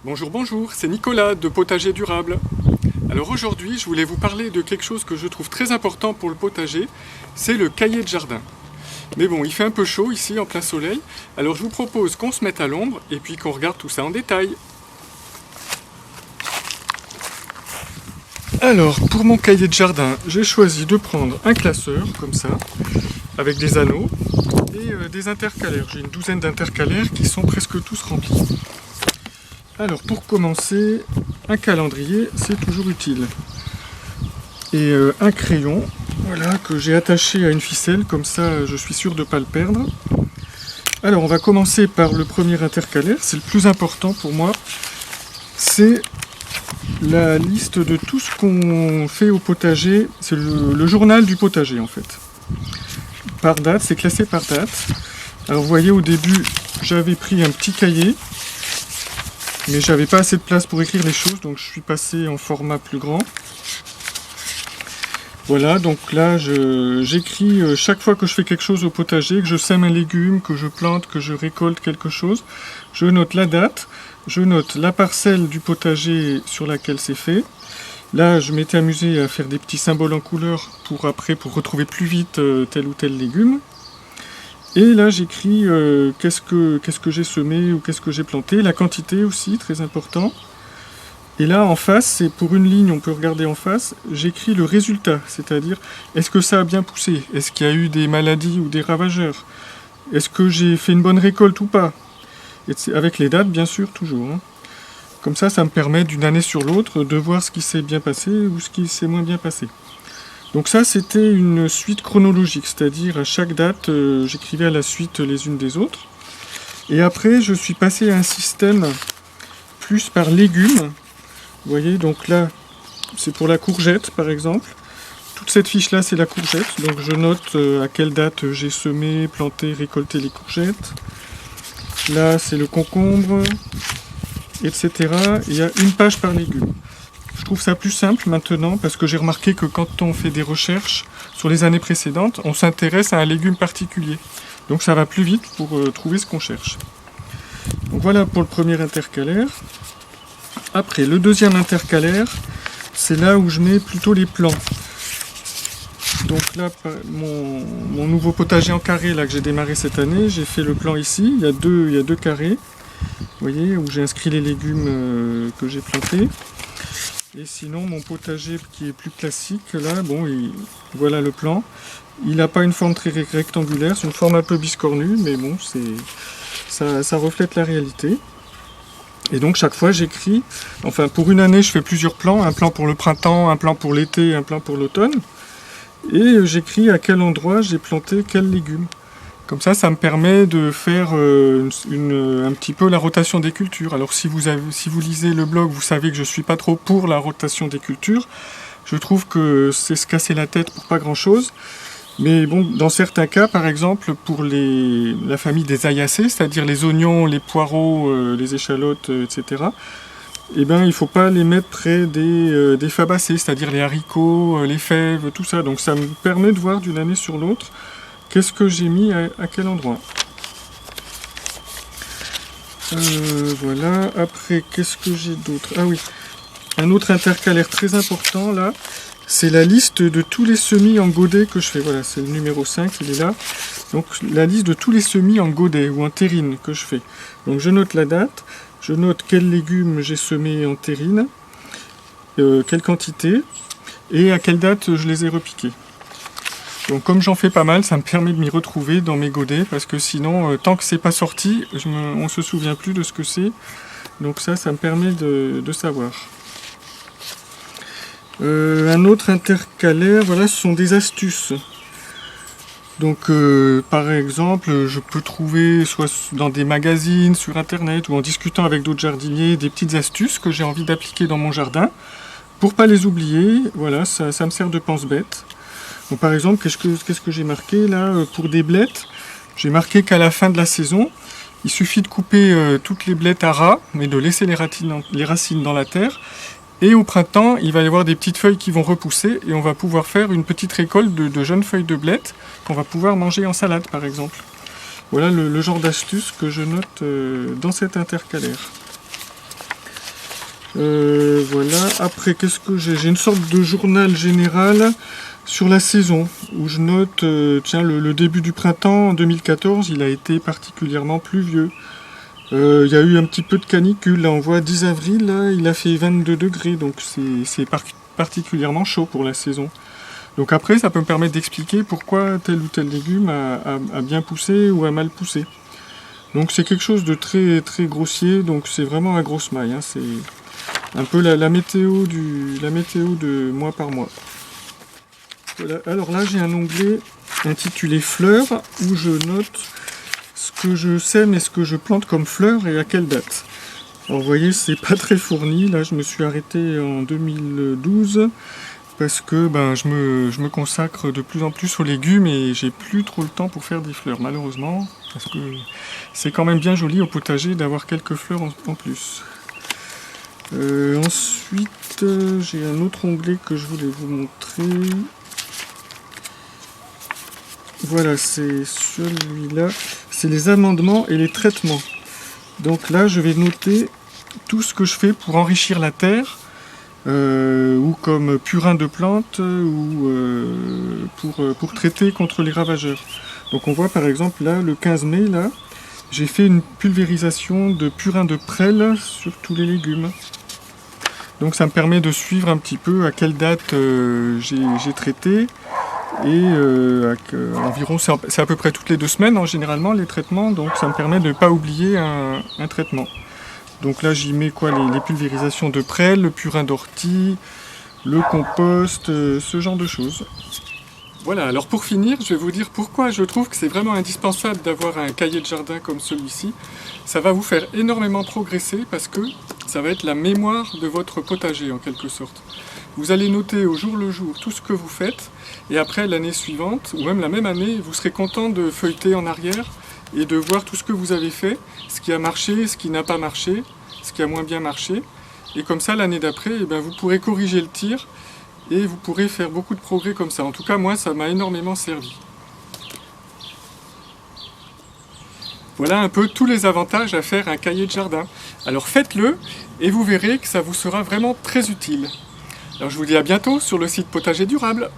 Bonjour, bonjour, c'est Nicolas de Potager Durable. Alors aujourd'hui, je voulais vous parler de quelque chose que je trouve très important pour le potager, c'est le cahier de jardin. Mais bon, il fait un peu chaud ici en plein soleil, alors je vous propose qu'on se mette à l'ombre et puis qu'on regarde tout ça en détail. Alors, pour mon cahier de jardin, j'ai choisi de prendre un classeur, comme ça, avec des anneaux et des intercalaires. J'ai une douzaine d'intercalaires qui sont presque tous remplis. Alors pour commencer, un calendrier, c'est toujours utile. Et un crayon, voilà, que j'ai attaché à une ficelle, comme ça je suis sûr de ne pas le perdre. Alors on va commencer par le premier intercalaire, c'est le plus important pour moi. C'est la liste de tout ce qu'on fait au potager, c'est le journal du potager en fait. Par date, c'est classé par date. Alors vous voyez au début, j'avais pris un petit cahier. Mais j'avais pas assez de place pour écrire les choses, donc je suis passé en format plus grand. Voilà, donc là j'écris chaque fois que je fais quelque chose au potager, que je sème un légume, que je plante, que je récolte quelque chose. Je note la date, je note la parcelle du potager sur laquelle c'est fait. Là je m'étais amusé à faire des petits symboles en couleur pour retrouver plus vite tel ou tel légume. Et là j'écris qu'est-ce que j'ai semé ou qu'est-ce que j'ai planté, la quantité aussi, très important. Et là en face, c'est pour une ligne, on peut regarder en face, j'écris le résultat, c'est-à-dire est-ce que ça a bien poussé, est-ce qu'il y a eu des maladies ou des ravageurs, est-ce que j'ai fait une bonne récolte ou pas, et avec les dates bien sûr toujours. Hein. Comme ça me permet d'une année sur l'autre de voir ce qui s'est bien passé ou ce qui s'est moins bien passé. Donc ça c'était une suite chronologique, c'est-à-dire à chaque date j'écrivais à la suite les unes des autres. Et après je suis passé à un système plus par légumes. Vous voyez, donc là c'est pour la courgette par exemple. Toute cette fiche là c'est la courgette, donc je note à quelle date j'ai semé, planté, récolté les courgettes. Là c'est le concombre, etc. Il y a une page par légume. Je trouve ça plus simple maintenant parce que j'ai remarqué que quand on fait des recherches sur les années précédentes, on s'intéresse à un légume particulier. Donc ça va plus vite pour trouver ce qu'on cherche. Donc voilà pour le premier intercalaire. Après, le deuxième intercalaire, c'est là où je mets plutôt les plants. Donc là, mon nouveau potager en carré là, que j'ai démarré cette année, j'ai fait le plan ici. Il y a deux carrés, vous voyez, où j'ai inscrit les légumes que j'ai plantés. Et sinon, mon potager qui est plus classique, là, bon, voilà le plan. Il n'a pas une forme très rectangulaire, c'est une forme un peu biscornue, mais bon, ça reflète la réalité. Et donc chaque fois j'écris, enfin pour une année je fais plusieurs plans, un plan pour le printemps, un plan pour l'été, un plan pour l'automne. Et j'écris à quel endroit j'ai planté quel légume. Comme ça me permet de faire un petit peu la rotation des cultures. Alors si vous lisez le blog, vous savez que je ne suis pas trop pour la rotation des cultures. Je trouve que c'est se casser la tête pour pas grand-chose. Mais bon, dans certains cas, par exemple, pour la famille des Aillacées, c'est-à-dire les oignons, les poireaux, les échalotes, etc., eh ben, il ne faut pas les mettre près des fabacées, c'est-à-dire les haricots, les fèves, tout ça. Donc ça me permet de voir d'une année sur l'autre qu'est-ce que j'ai mis à quel endroit. Voilà, après, qu'est-ce que j'ai d'autre? Ah oui, un autre intercalaire très important, là, c'est la liste de tous les semis en godet que je fais. Voilà, c'est le numéro 5, il est là. Donc, la liste de tous les semis en godet ou en terrine que je fais. Donc, je note la date, je note quels légumes j'ai semés en terrine, quelle quantité, et à quelle date je les ai repiqués. Donc comme j'en fais pas mal, ça me permet de m'y retrouver dans mes godets, parce que sinon, tant que c'est pas sorti, on se souvient plus de ce que c'est. Donc ça me permet de savoir. Un autre intercalaire, voilà, ce sont des astuces. Donc par exemple, je peux trouver soit dans des magazines, sur internet, ou en discutant avec d'autres jardiniers, des petites astuces que j'ai envie d'appliquer dans mon jardin. Pour pas les oublier, voilà, ça me sert de pense-bête. Donc, par exemple, qu'est-ce que j'ai marqué là pour des blettes? J'ai marqué qu'à la fin de la saison, il suffit de couper toutes les blettes à ras, mais de laisser les racines dans la terre. Et au printemps, il va y avoir des petites feuilles qui vont repousser et on va pouvoir faire une petite récolte de jeunes feuilles de blettes qu'on va pouvoir manger en salade, par exemple. Voilà le genre d'astuce que je note dans cet intercalaire. Voilà, après qu'est-ce que j'ai? J'ai une sorte de journal général sur la saison, où je note, tiens, le début du printemps en 2014, il a été particulièrement pluvieux. Il y a eu un petit peu de canicule, là on voit 10 avril, là, il a fait 22 degrés, donc c'est particulièrement chaud pour la saison. Donc après, ça peut me permettre d'expliquer pourquoi tel ou tel légume a bien poussé ou a mal poussé. Donc c'est quelque chose de très très grossier, donc c'est vraiment à grosse maille, hein, c'est un peu la météo de mois par mois. Voilà. Alors là j'ai un onglet intitulé fleurs où je note ce que je sème et ce que je plante comme fleurs et à quelle date. Alors vous voyez, c'est pas très fourni, là je me suis arrêté en 2012 parce que je me consacre de plus en plus aux légumes et j'ai plus trop le temps pour faire des fleurs malheureusement, parce que c'est quand même bien joli au potager d'avoir quelques fleurs en plus. Ensuite j'ai un autre onglet que je voulais vous montrer. Voilà, c'est celui-là, c'est les amendements et les traitements. Donc là, je vais noter tout ce que je fais pour enrichir la terre, ou comme purin de plantes, ou pour traiter contre les ravageurs. Donc on voit par exemple là, le 15 mai, là, j'ai fait une pulvérisation de purin de prêle sur tous les légumes. Donc ça me permet de suivre un petit peu à quelle date j'ai traité. Et environ, c'est à peu près toutes les 2 semaines hein, généralement les traitements, donc ça me permet de ne pas oublier un traitement. Donc là j'y mets quoi, les pulvérisations de prêle, le purin d'ortie, le compost, ce genre de choses. Voilà, alors pour finir, je vais vous dire pourquoi je trouve que c'est vraiment indispensable d'avoir un cahier de jardin comme celui-ci. Ça va vous faire énormément progresser parce que ça va être la mémoire de votre potager en quelque sorte. Vous allez noter au jour le jour tout ce que vous faites et après l'année suivante, ou même la même année, vous serez content de feuilleter en arrière et de voir tout ce que vous avez fait, ce qui a marché, ce qui n'a pas marché, ce qui a moins bien marché. Et comme ça, l'année d'après, vous pourrez corriger le tir et vous pourrez faire beaucoup de progrès comme ça. En tout cas, moi, ça m'a énormément servi. Voilà un peu tous les avantages à faire un cahier de jardin. Alors faites-le et vous verrez que ça vous sera vraiment très utile. Alors je vous dis à bientôt sur le site Potager Durable.